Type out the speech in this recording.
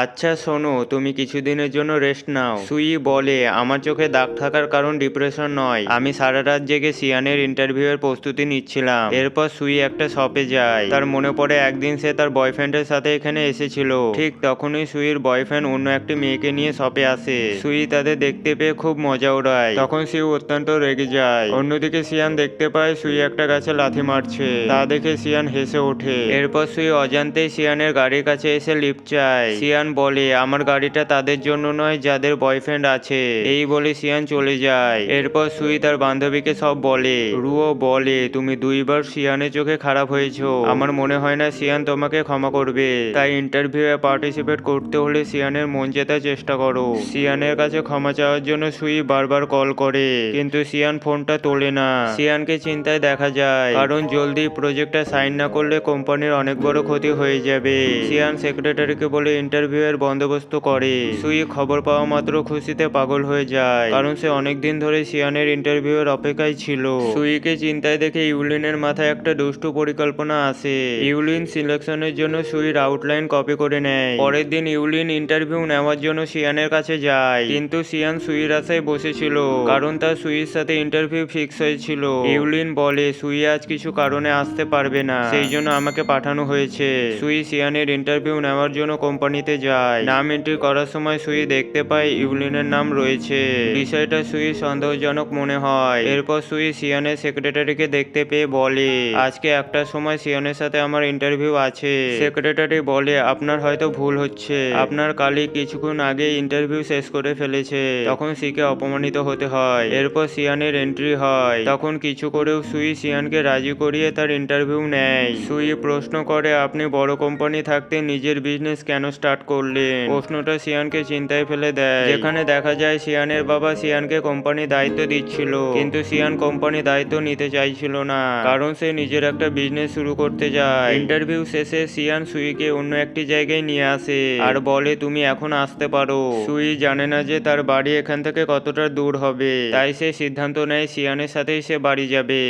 আচ্ছা শোনো, তুমি কিছুদিনের জন্য রেস্ট নাও। সুই বলে, আমার চোখে দাগ থাকার কারণ ডিপ্রেশন নয়, আমি সারা রাত জেগে সিয়ানের ইন্টারভিউ এর প্রস্তুতি নিচ্ছিলাম। এরপর সুই একটা শপে যায়। তার মনে পড়ে একদিন সে তার বয়ফ্রেন্ডের সাথে এখানে এসেছিল। ঠিক তখনই সুইর বয়ফ্রেন্ড অন্য একটি মেয়েকে নিয়ে শপে আসে। সুই তাদের দেখতে পেয়ে খুব মজা ওড়ায়। তখন সুই অত্যন্ত রেগে যায়। অন্যদিকে সিয়ান দেখতে পায় সুই একটা গাছে লাথি মারছে। তা দেখে সিয়ান হেসে ওঠে। এরপর সুই অজান্তেই সিয়ানের গাড়ির কাছে এসে লিফট চায়। সিয়ান বলে, আমার গাড়িটা তাদের জন্য নয় যাদের বয়ফ্রেন্ড আছে। এই বলে সিয়ান চলে যায়। এরপর সুই তার বান্ধবীকে সব বলে। রুও বলে, তুমি দুইবার সিয়ানের চোখে খারাপ হয়েছো, আমার মনে হয় না সিয়ান তোমাকে ক্ষমা করবে। তাই ইন্টারভিউ এ পার্টিসিপেট করতে হলে সিয়ানের মন জেতার চেষ্টা করো। সিয়ানের কাছে ক্ষমা চাওয়ার জন্য সুই বারবার কল করে, কিন্তু সিয়ান ফোনটা তোলে না। সিয়ানকে চিন্তায় দেখা যায়, কারণ জলদি প্রজেক্টটা সাইন না করলে কোম্পানির অনেক বড় ক্ষতি হয়ে যাবে। সিয়ান সেক্রেটারিকে বলে ইন্টারভিউ এর বন্দোবস্ত করে। সুই খবর পাওয়া মাত্র খুশিতে পাগল হয়ে যায়, কারণ সে অনেকদিন ধরে সিয়ানের ইন্টারভিউ এর অপেক্ষায় ছিল। সুইকে চিন্তায় দেখে ইউলিনের মাথায় একটা দুষ্টু পরিকল্পনা আসে। ইউলিন সিলেকশনের জন্য সুইর আউটলাইন কপি করে নেয়। পরের দিন ইউলিন ইন্টারভিউ নেওয়ার জন্য সিয়ানের কাছে যায়, কিন্তু সিয়ান সুইর আশায় বসেছিল, কারণ তার সুইর সাথে ইন্টারভিউ ফিক্স হয়েছিল। ইউলিন বলে, সুই আজ কিছু কারণে আসতে পারবে না, সেই জন্য আমাকে পাঠানো হয়েছে। সুই সিয়ানের ইন্টারভিউ নেওয়ার জন্য কোম্পানিতে যায়। নাম এন্ট্রি করার সময় সুই দেখতে পায় ইউলিনের নাম রয়েছে। বিষয়টা সুই সন্দেহজনক মনে হয়। এরপর সুই সিয়ানের সেক্রেটারিকে দেখতে পেয়ে বলে, আজকে একটার সময় সিয়ানের সাথে আমার ইন্টারভিউ আছে। সেক্রেটারি বলে, আপনার হয়তো ভুল হচ্ছে, আপনার কালিগ কিছুক্ষণ আগে ইন্টারভিউ শেষ করে ফেলেছে। তখন সিকে অপমানিত হতে হয়। এরপর সিয়ানের এন্ট্রি হয়। তখন কিছু করেও সুই সিয়ানকে রাজি করিয়ে তার ইন্টারভিউ নেয়। সুই প্রশ্ন করে, আপনি বড় কোম্পানি থাকতে নিজের বিজনেস কেন স্টার্ট করলেন? প্রশ্নটা সিয়ানকে চিন্তায় ফেলে দেয়। যেখানে দেখা যায় সিয়ানের বাবা সিয়ানকে কোম্পানি দায়িত্ব দিচ্ছিল, কিন্তু সিয়ান কোম্পানি দায়িত্ব নিতে চাইছিল না, কারণ সে নিজের একটা বিজনেস শুরু করতে যায়। ইন্টারভিউ শেষে সিয়ান সুইকে অন্য একটি জায়গায় নিয়ে আসে আর বলে, তুমি এখন আসতে পারো। সুই জানে না যে তার বাড়ি এখান থেকে কতটা দূর হবে, তাই সে সিদ্ধান্ত নেয় সিয়ানের সাথেই সে বাড়ি যাবে।